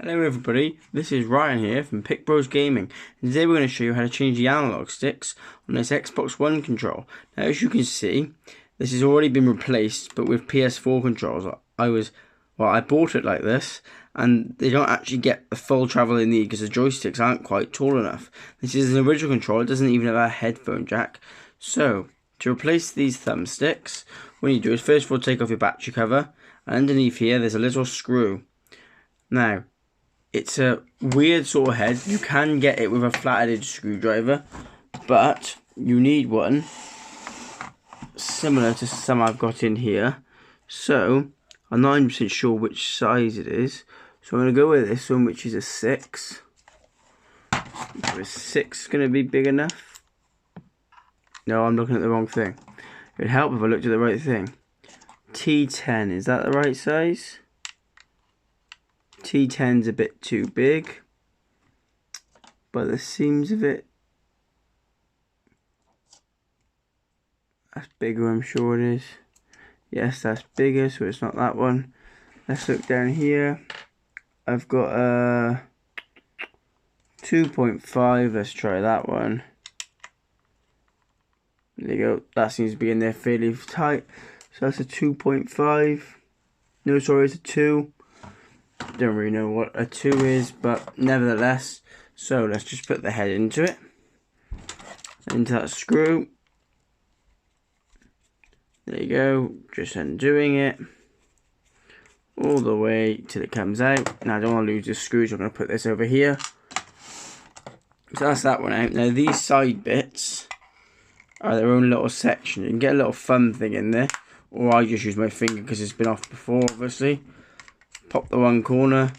Hello everybody, this is Ryan here from Pick Bros Gaming, and today we're going to show you how to change the analog sticks on this Xbox One control. Now as you can see, this has already been replaced, but with PS4 controls. I bought it like this, and they don't actually get the full travel they need because the joysticks aren't quite tall enough. This is an original control, it doesn't even have a headphone jack. So, to replace these thumbsticks, what you do is first of all take off your battery cover, and underneath here there's a little screw. Now, it's a weird sort of head. You can get it with a flat-headed screwdriver, but you need one similar to some I've got in here. So, I'm not 100% sure which size it is. So I'm going to go with this one, which is a 6. Is 6 going to be big enough? No, I'm looking at the wrong thing. It would help if I looked at the right thing. T10, is that the right size? T10's a bit too big, but the seams of it, that's bigger, I'm sure it is. Yes, that's bigger, so it's not that one. Let's look down here. I've got a 2.5, let's try that one. There you go, that seems to be in there fairly tight. So that's a 2.5. No, sorry, it's a 2. Don't really know what a 2 is, but nevertheless. So let's just put the head into it, into that screw. There you go, just undoing it all the way till it comes out. Now I don't want to lose the screw, so I'm going to put this over here. So that's that one out. Now these side bits are their own little section. You can get a little thumb thing in there, or I just use my finger because it's been off before, obviously. Pop the one corner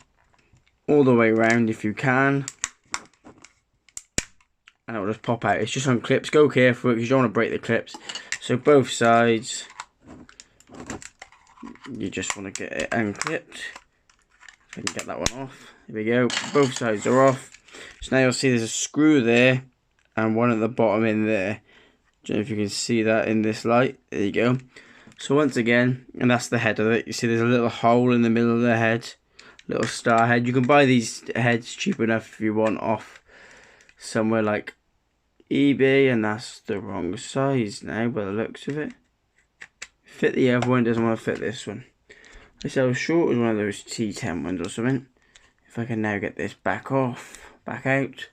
all the way around if you can, and it'll just pop out. It's just on clips. Go careful because you don't want to break the clips. So both sides, you just want to get it unclipped. So I can get that one off. Here we go. Both sides are off. So now you'll see there's a screw there and one at the bottom in there. Don't know if you can see that in this light. There you go. So once again, and that's the head of it. You see there's a little hole in the middle of the head, little star head. You can buy these heads cheap enough if you want off somewhere like eBay, and that's the wrong size now by the looks of it. Fit the other one, doesn't want to fit this one. I was sure it was one of those T10 ones or something. If I can now get this back off, back out.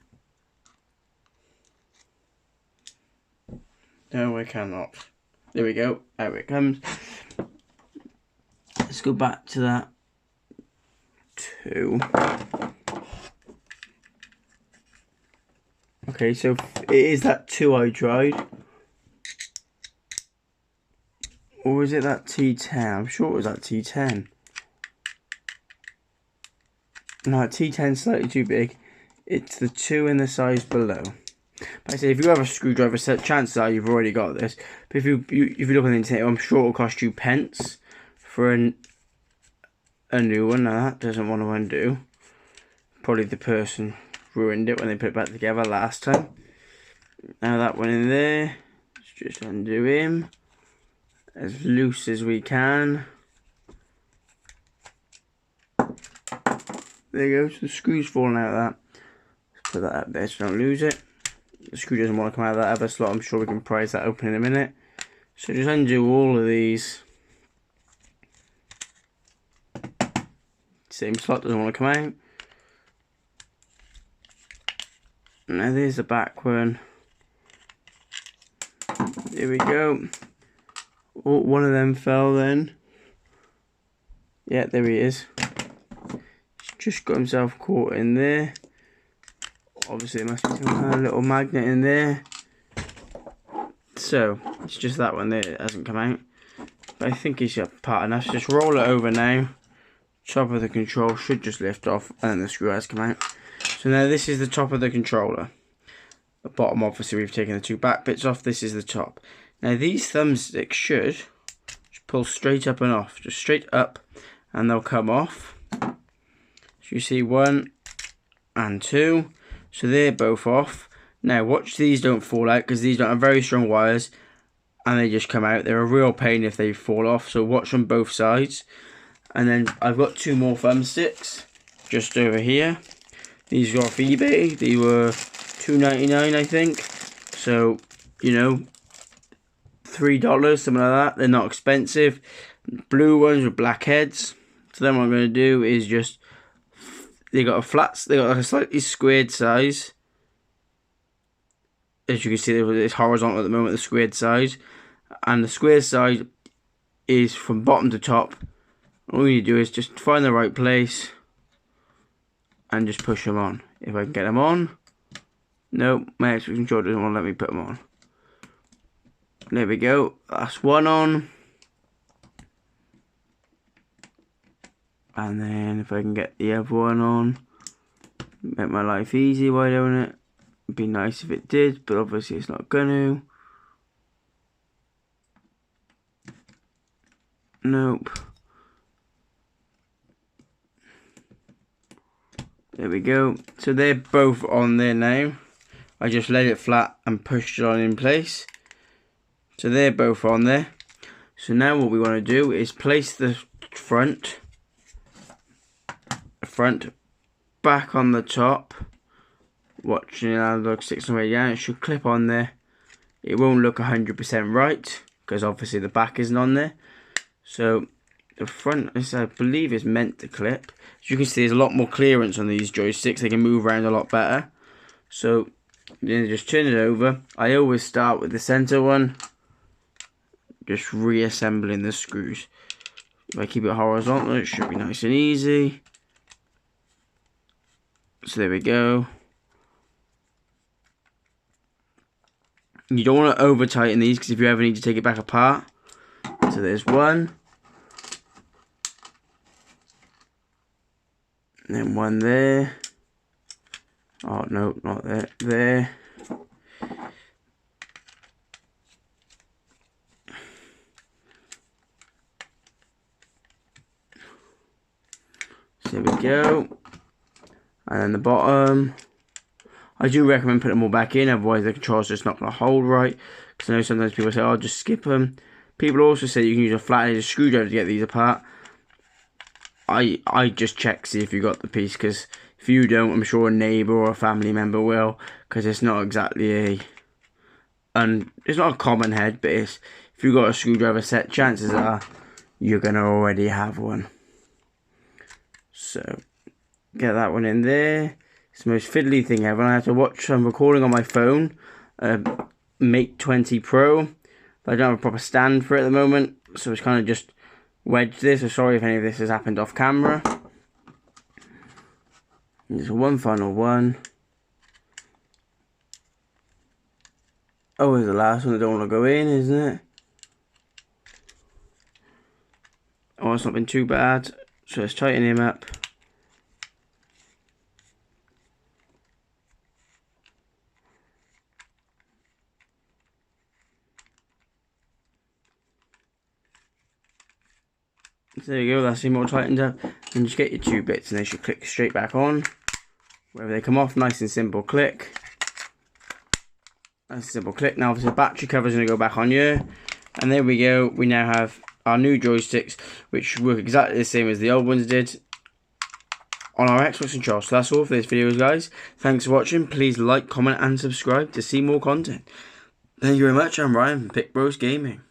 No, I cannot. There we go, out it comes. Let's go back to that 2. Okay, so it is that 2 I tried. Or was it that T10? I'm sure it was that T10. No, T10 is slightly too big. It's the 2 in the size below. Like I say, if you have a screwdriver set, chances are you've already got this. But if you look on the internet, I'm sure it'll cost you pence for a new one. Now that doesn't want to undo. Probably the person ruined it when they put it back together last time. Now that one in there, let's just undo him as loose as we can. There you go, so the screw's falling out of that. Let's put that up there so don't lose it. The screw doesn't want to come out of that other slot. I'm sure we can prise that open in a minute. So just undo all of these. Same slot doesn't want to come out. Now there's the back one. There we go. Oh, one of them fell then. Yeah, there he is. He's just got himself caught in there. Obviously, there must be some kind of little magnet in there. So, it's just that one there, it hasn't come out. But I think it's part enough. So just roll it over now. Top of the control should just lift off, and then the screw has come out. So now this is the top of the controller. The bottom, obviously, we've taken the 2 back bits off. This is the top. Now, these thumbsticks should just pull straight up and off. Just straight up, and they'll come off. So you see 1 and 2. So they're both off. Now watch these don't fall out because these don't have very strong wires and they just come out. They're a real pain if they fall off. So watch on both sides. And then I've got 2 more thumbsticks. just over here. These are off eBay. They were $2.99, I think. So, you know, $3, something like that. They're not expensive. Blue ones with black heads. So then what I'm going to do is just, they got like a slightly squared size. As you can see, it's horizontal at the moment, the squared size. And the square side is from bottom to top. All you do is just find the right place and just push them on. If I can get them on. Nope, my Xbox controller doesn't want to let me put them on. There we go, that's one on. And then if I can get the other one on, make my life easy while doing it. It'd be nice if it did, but obviously it's not gonna. Nope. There we go. So they're both on there now. I just laid it flat and pushed it on in place. So they're both on there. So now what we want to do is place the front back on the top. Watching analog sticks on the way down, it should clip on there. It won't look 100% right because obviously the back isn't on there. So the front is, I believe, is meant to clip. As you can see, there's a lot more clearance on these joysticks. They can move around a lot better. So then just turn it over. I always start with the center one, just reassembling the screws. If I keep it horizontal, it should be nice and easy. So there we go. You don't want to over tighten these because if you ever need to take it back apart. So there's one. And then one there. Oh no, not there. There. So there we go. And then the bottom. I do recommend putting them all back in, otherwise the control's just not going to hold right. Because I know sometimes people say, oh, just skip them. People also say you can use a flat-headed screwdriver to get these apart. I just check to see if you got the piece, because if you don't, I'm sure a neighbour or a family member will, because it's not exactly it's not a common head, but if you got a screwdriver set, chances are you're going to already have one. So get that one in there. It's the most fiddly thing ever. I have to watch some recording on my phone, Mate 20 Pro. But I don't have a proper stand for it at the moment, so it's kind of just wedged this. So sorry if any of this has happened off camera. There's one final one. Oh, there's the last one that don't want to go in, isn't it? Oh, it's not been too bad. So let's tighten him up. So there you go, that's him all tightened up. And just get your two bits and they should click straight back on. Wherever they come off, nice and simple click. Nice and simple click. Now obviously the battery cover is going to go back on here. And there we go, we now have our new joysticks, which work exactly the same as the old ones did on our Xbox control. So that's all for this video, guys. Thanks for watching. Please like, comment and subscribe to see more content. Thank you very much. I'm Ryan from Pick Bros Gaming.